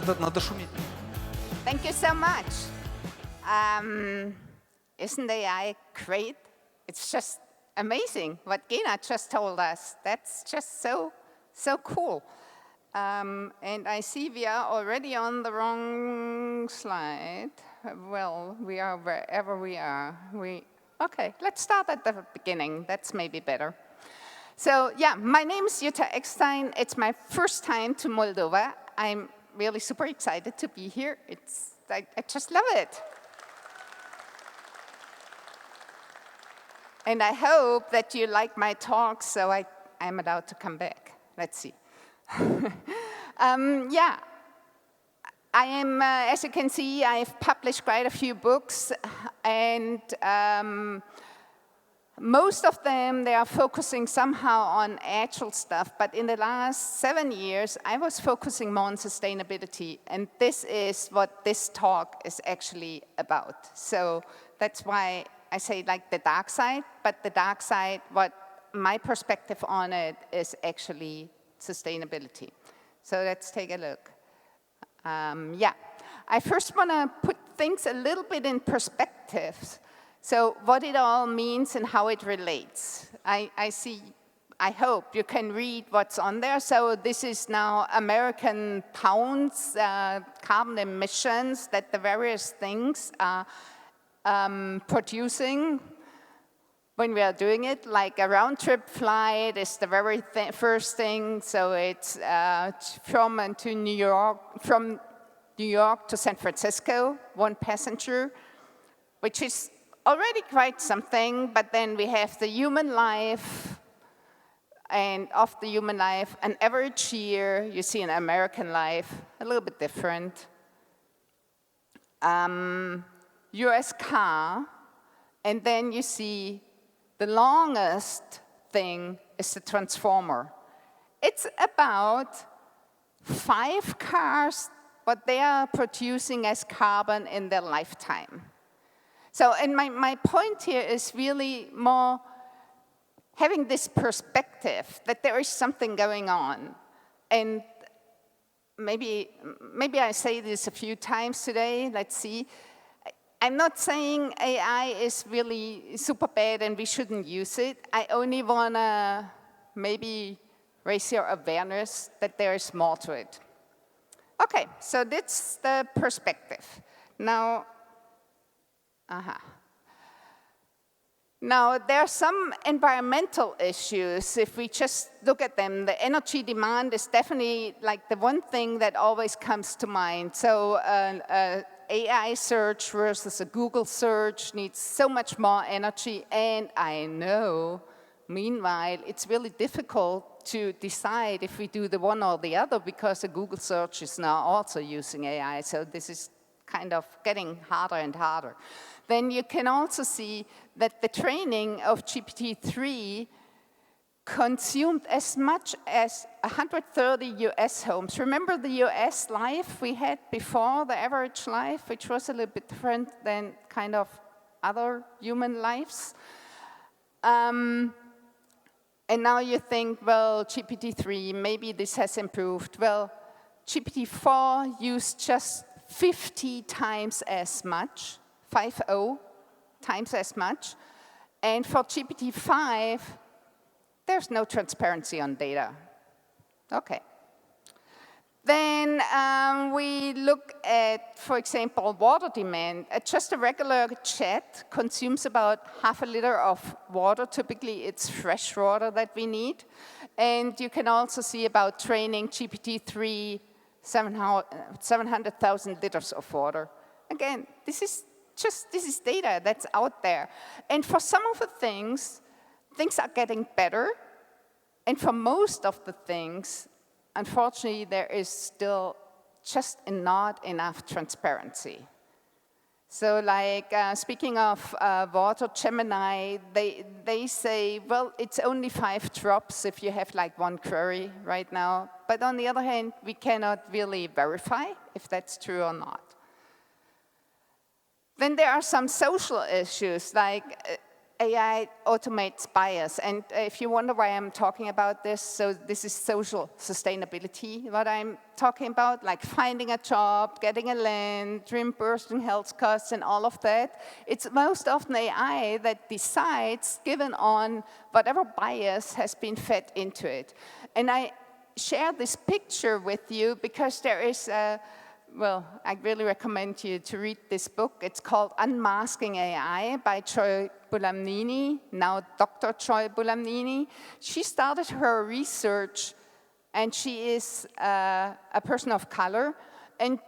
надо шуметь. Thank you so much. Isn't AI great? It's just amazing what Gina just told us. That's just so cool. And I see we are already on the wrong slide. Well, we are wherever we are. Okay, let's start at the beginning. That's maybe better. So yeah, my name is Jutta Eckstein. It's my first time to Moldova. I'm really super excited to be here. I just love it. And I hope that you like my talk, so I'm allowed to come back. Let's see. Yeah, I am, as you can see, I've published quite a few books, and most of them, they are focusing somehow on actual stuff, but in the last 7 years, I was focusing more on sustainability, and this is what this talk is actually about. So that's why I say like the dark side, but the dark side, what my perspective on it is actually sustainability. So let's take a look. Yeah, I first want to put things a little bit in perspective. So what it all means and how it relates. I hope you can read what's on there. So this is now American pounds, carbon emissions that the various things are producing when we are doing it. Like a round-trip flight is the very first thing. So it's from New York to San Francisco, one passenger, which is already quite something, but then we have the human life, and of the human life, an average year, you see an American life, a little bit different. US car, and then you see the longest thing is the transformer. It's about 5 cars, what they are producing as carbon in their lifetime. So, and my point here is really more having this perspective that there is something going on. And maybe I say this a few times today, let's see. I'm not saying AI is really super bad and we shouldn't use it. I only want to maybe raise your awareness that there is more to it. Okay, so that's the perspective. Now, Now, there are some environmental issues. If we just look at them, the energy demand is definitely like the one thing that always comes to mind. So AI search versus a Google search needs so much more energy. And I know, meanwhile, it's really difficult to decide if we do the one or the other because a Google search is now also using AI. So this is kind of getting harder and harder. Then you can also see that the training of GPT-3 consumed as much as 130 US homes. Remember the US life we had before, the average life, which was a little bit different than kind of other human lives? And now you think, well, GPT-3, maybe this has improved. Well, GPT-4 used just 50 times as much. 50 times as much. And for GPT-5, there's no transparency on data. Okay. Then we look at, for example, water demand. Just a regular chat consumes about half a liter of water. Typically, it's fresh water that we need. And you can also see about training GPT-3, 700,000 liters of water. Again, this is data that's out there. And for some of the things are getting better. And for most of the things, unfortunately, there is still just not enough transparency. So like, speaking of water, Gemini, they say, well, it's only 5 drops if you have like 1 query right now. But on the other hand, we cannot really verify if that's true or not. Then there are some social issues, like AI automates bias. And if you wonder why I'm talking about this, so this is social sustainability, what I'm talking about, like finding a job, getting a land, reimbursing health costs, and all of that. It's most often AI that decides, given on whatever bias has been fed into it. And I share this picture with you because there is a well, I really recommend you to read this book. It's called Unmasking AI by Joy Buolamwini, now Dr. Joy Buolamwini. She started her research, and she is a person of color, and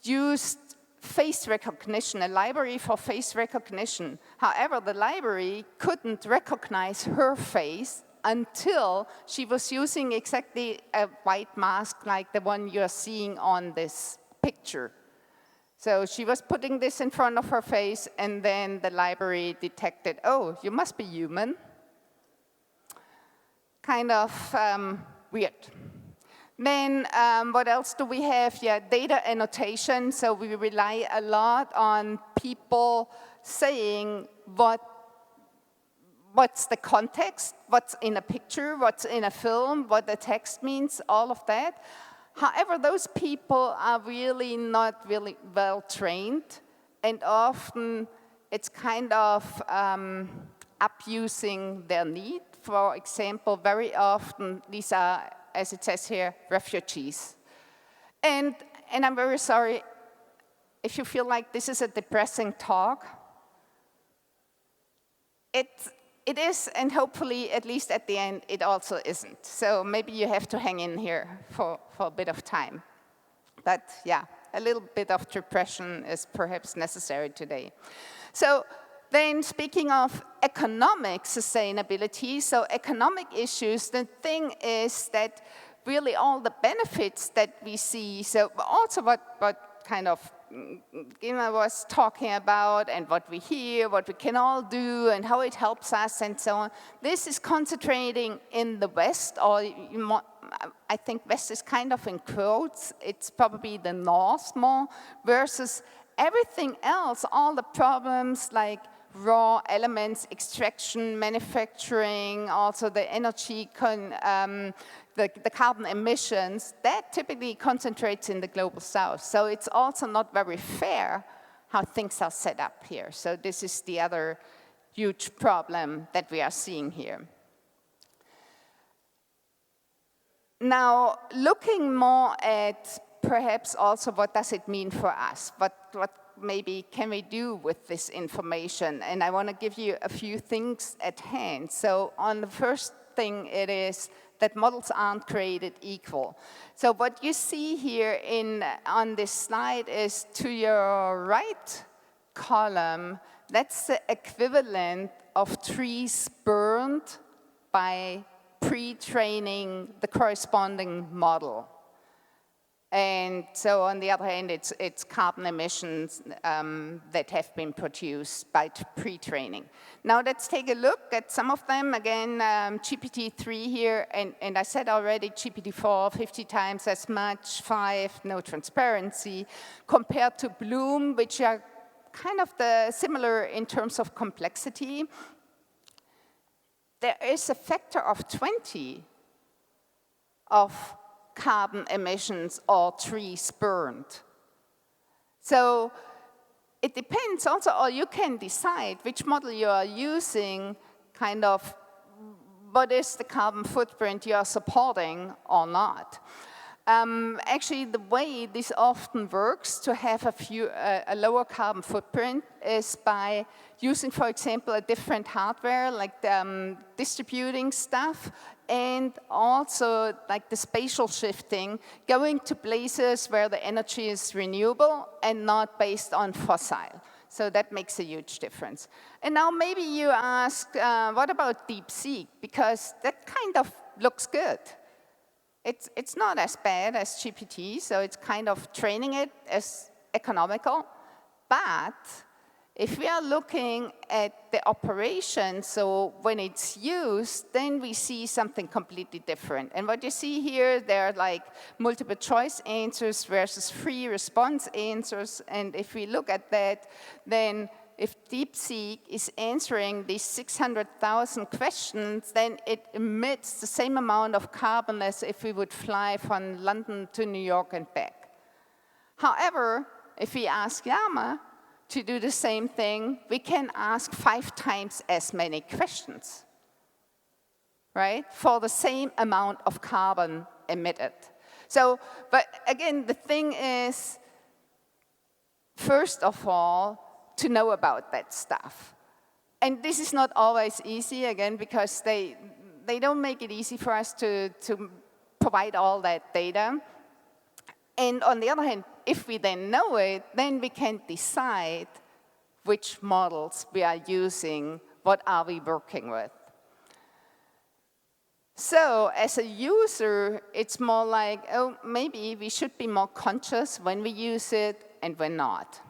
used face recognition, a library for face recognition. However, the library couldn't recognize her face until she was using exactly a white mask like the one you're seeing on this picture. So she was putting this in front of her face, and then the library detected, oh, you must be human. Kind of weird. Then what else do we have? Yeah, data annotation. So we rely a lot on people saying what's the context, what's in a picture, what's in a film, what the text means, all of that. However, those people are really not really well trained, and often it's kind of abusing their need. For example, very often these are, as it says here, refugees. And I'm very sorry if you feel like this is a depressing talk. It is, and hopefully, at least at the end, it also isn't. So maybe you have to hang in here for a bit of time. But yeah, a little bit of depression is perhaps necessary today. So then speaking of economic sustainability, so economic issues, the thing is that really all the benefits that we see, so also what kind of Gina was talking about, and what we hear, what we can all do, and how it helps us, and so on. This is concentrating in the West, or I think West is kind of in quotes. It's probably the North more, versus everything else, all the problems like raw elements, extraction, manufacturing, also the energy, the carbon emissions, that typically concentrates in the global south. So it's also not very fair how things are set up here. So this is the other huge problem that we are seeing here. Now, looking more at perhaps also what does it mean for us? What maybe can we do with this information? And I want to give you a few things at hand. So on the first thing, it is that models aren't created equal. So what you see here on this slide is, to your right column, that's the equivalent of trees burned by pre-training the corresponding model. And so on the other hand, it's carbon emissions that have been produced by pre-training. Now let's take a look at some of them. Again, GPT-3 here, and I said already GPT-4, 50 times as much, 5, no transparency, compared to Bloom, which are kind of similar in terms of complexity. There is a factor of 20 of carbon emissions or trees burned. So it depends also, or you can decide which model you are using, kind of what is the carbon footprint you are supporting or not. Actually, the way this often works to have a lower carbon footprint is by using, for example, a different hardware, like distributing stuff, and also like the spatial shifting, going to places where the energy is renewable and not based on fossil. So that makes a huge difference. And now maybe you ask, what about DeepSeek? Because that kind of looks good. It's not as bad as GPT, so it's kind of training it as economical. But if we are looking at the operation, so when it's used, then we see something completely different. And what you see here, there are like multiple choice answers versus free response answers. And if we look at that, then if DeepSeek is answering these 600,000 questions, then it emits the same amount of carbon as if we would fly from London to New York and back. However, if we ask Llama to do the same thing, we can ask 5 times as many questions, right, for the same amount of carbon emitted. So, but again, the thing is, first of all, to know about that stuff. And this is not always easy, again, because they don't make it easy for us to provide all that data. And on the other hand, if we then know it, then we can decide which models we are using, what are we working with. So as a user, it's more like, oh, maybe we should be more conscious when we use it and when not.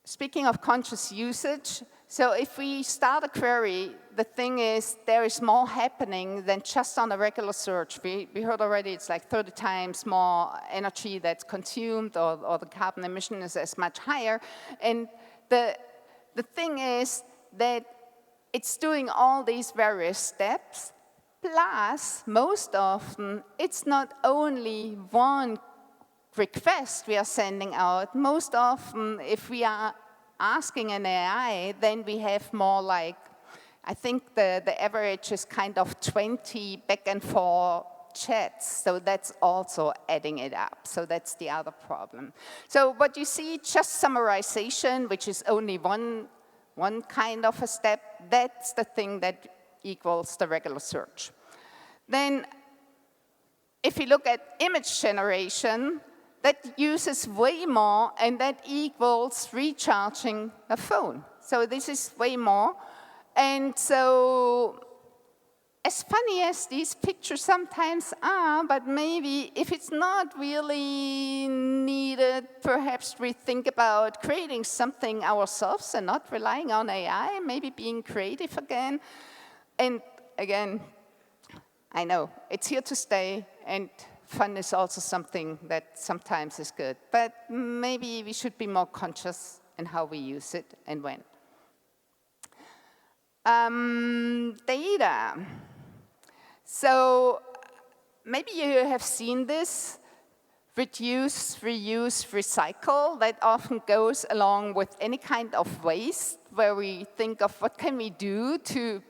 Speaking of conscious usage, so if we start a query, the thing is there is more happening than just on a regular search. We heard already it's like 30 times more energy that's consumed, or the carbon emission is as much higher. And the thing is that it's doing all these various steps, plus, most often, it's not only one request we are sending out. Most often, if we are asking an AI, then we have more like, I think the average is kind of 20 back and forth chats, so that's also adding it up. So that's the other problem. So what you see, just summarization, which is only one kind of a step, that's the thing that equals the regular search. Then, if you look at image generation, that uses way more, and that equals recharging a phone. So this is way more. And so, as funny as these pictures sometimes are, but maybe if it's not really needed, perhaps we think about creating something ourselves and not relying on AI, maybe being creative again. And again, I know, it's here to stay, and fun is also something that sometimes is good. But maybe we should be more conscious in how we use it and when. Data. So maybe you have seen this, reduce, reuse, recycle. That often goes along with any kind of waste, where we think of what can we do to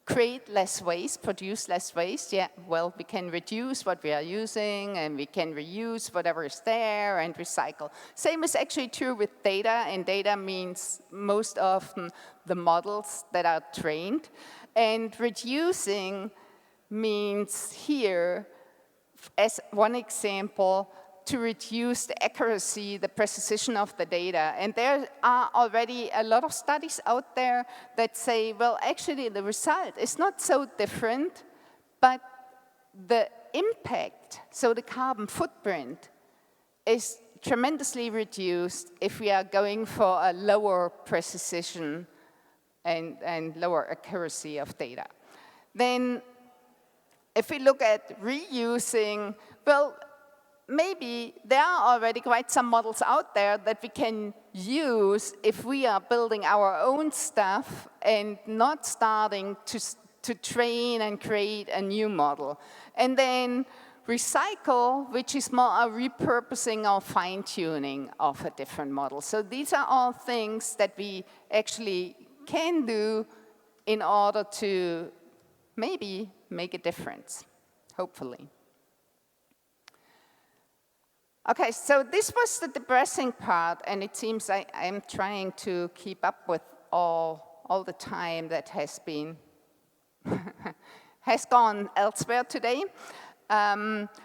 create less waste, produce less waste. Yeah, well, we can reduce what we are using, and we can reuse whatever is there and recycle. Same is actually true with data, and data means most often the models that are trained. And reducing means here, as one example, to reduce the accuracy, the precision of the data. And there are already a lot of studies out there that say, well, actually the result is not so different, but the impact, so the carbon footprint, is tremendously reduced if we are going for a lower precision and lower accuracy of data. Then if we look at reusing, well, maybe there are already quite some models out there that we can use if we are building our own stuff and not starting to train and create a new model. And then recycle, which is more a repurposing or fine-tuning of a different model. So these are all things that we actually can do in order to maybe make a difference, hopefully. Okay, so this was the depressing part, and it seems I am trying to keep up with all the time that has been has gone elsewhere today.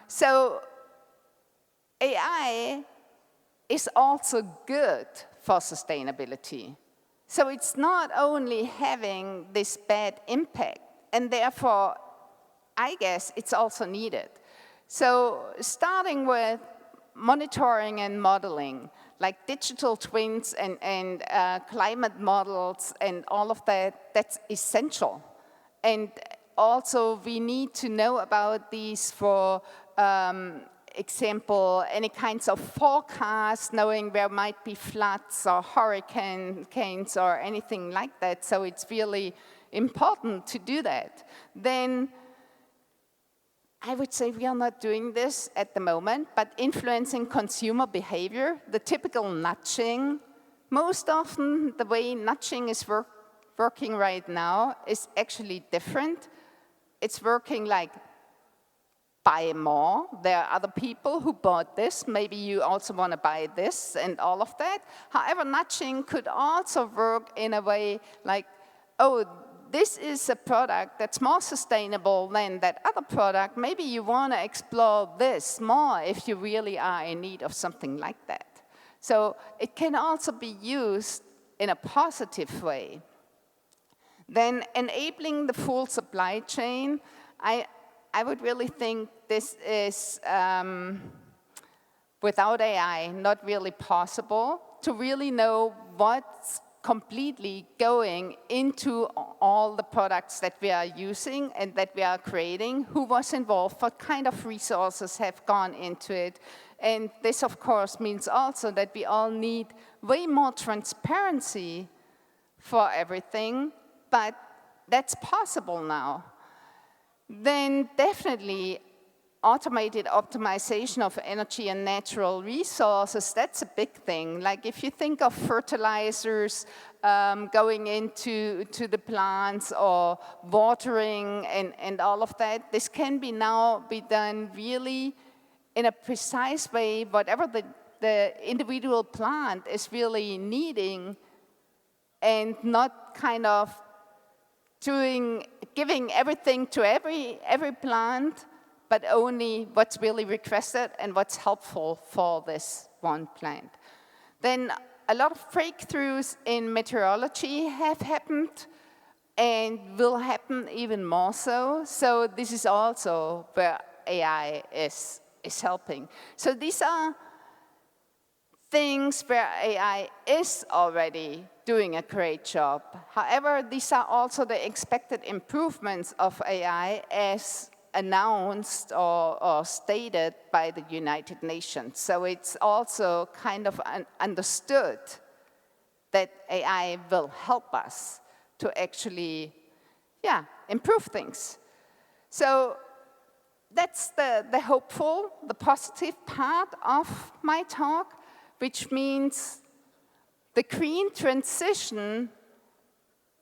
So AI is also good for sustainability. So it's not only having this bad impact, and therefore, I guess it's also needed. So starting with monitoring and modeling, like digital twins and climate models and all of that, that's essential. And also we need to know about these for example, any kinds of forecasts, knowing there might be floods or hurricanes or anything like that. So it's really important to do that. Then I would say we are not doing this at the moment, but influencing consumer behavior, the typical nudging. Most often, the way nudging is working right now is actually different. It's working like, buy more. There are other people who bought this. Maybe you also want to buy this and all of that. However, nudging could also work in a way like, oh, this is a product that's more sustainable than that other product. Maybe you want to explore this more if you really are in need of something like that. So it can also be used in a positive way. Then enabling the full supply chain, I would really think this is, without AI, not really possible to really know what's completely going into all the products that we are using and that we are creating, who was involved, what kind of resources have gone into it. And this, of course, means also that we all need way more transparency for everything, but that's possible now. Then definitely automated optimization of energy and natural resources, that's a big thing. Like if you think of fertilizers going into the plants or watering and all of that, this can now be done really in a precise way, whatever the individual plant is really needing, and not kind of giving everything to every plant, but only what's really requested and what's helpful for this one plant. Then a lot of breakthroughs in meteorology have happened and will happen even more so. So this is also where AI is helping. So these are things where AI is already doing a great job. However, these are also the expected improvements of AI as announced or stated by the United Nations. So it's also kind of understood that AI will help us to actually, improve things. So that's the hopeful, the positive part of my talk, which means the green transition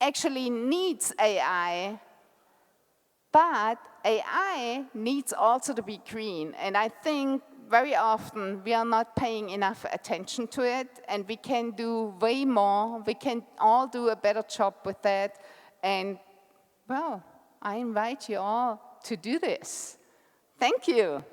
actually needs AI, but AI needs also to be green. And I think very often we are not paying enough attention to it, and we can do way more. We can all do a better job with that. And, well, I invite you all to do this. Thank you.